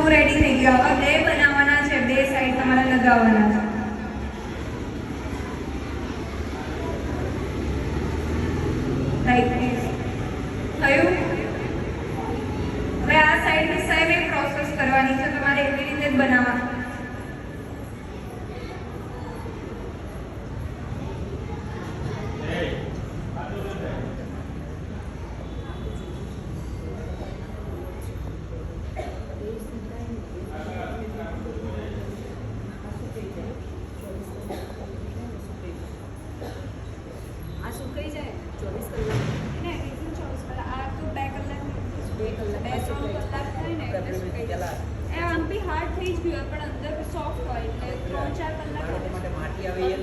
Stove ready થઈ ગયો. હવે બે બનાવવાના છે, બે સાઈડ તમારે લગાવવાના છે. લાઈક ધીસ થયું. હવે આ સાઈડની સેમ એક પ્રોસેસ કરવાની છે, તમારે એવી રીતે જ બનાવવાનું. આ સુકાઈ જાય 24 કલાક. ને 24 કલાક, આ તો 2 કલાક, 2 કલાક 2-3 કલાક થાય ને એટલે સુકાઈ જાય. આમ બી હાર્ડ થઈ જ ગયું પણ અંદર સોફ્ટ હોય એટલે 3-4 કલાક માટે માટી આવે એ